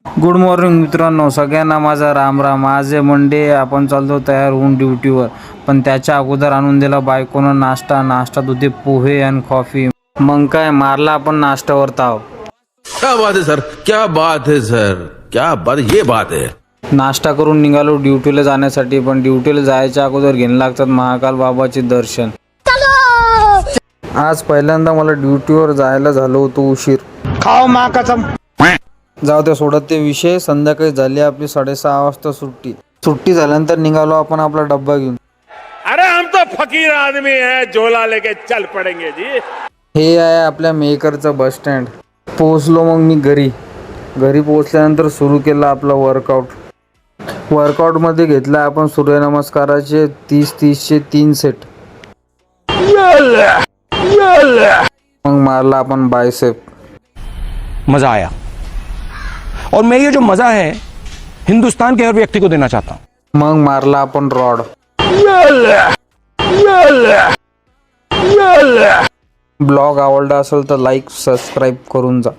Good morning मित्रांनो, सगळ्यांना माझा राम राम. आज आहे मंडे. आपण चालतो तयार होऊन ड्युटीवर. पण त्याच्या अगोदर आणून दिला बायकोनं नाश्ता होते पोहे आणि कॉफी. मग काय मारला आपण नाश्त्यावर ताव. क्या बात है सर, क्या बात है सर, क्या बात, ये बात है. नाश्ता करून निघालो ड्युटीला जाण्यासाठी. पण ड्युटीला जायच्या अगोदर घेणं लागतात महाकाल बाबाचे दर्शन. आज पहिल्यांदा मला ड्युटीवर जायला झालं होतं उशीर. खाओ माँ कसम. जाऊ दे, सोडत ते विषय. संध्याकाळी झाली आपली 6:30 वाजता सुट्टी झाल्यानंतर निघालो आपण आपला डब्बा घेऊन. अरे हम तो फकीर आदमी है, झोला लेके चल पड़ेंगे जी. हे आहे आपल्या मेकरचं बस स्टँड. पोहोचलो मग मी घरी पोहोचल्यानंतर सुरू केलं आपला वर्कआउटमध्ये घेतला आपण सूर्यनमस्काराचे 30-30चे 3 सेट. मग मारला आपण बायसेप. मजा आया और मैं ये जो मजा है हिंदुस्तान के हर व्यक्ति को देना चाहता हूं. मग मारला आपण रॉड. ब्लॉग आवडला असेल तर लाईक सबस्क्राईब करून जा.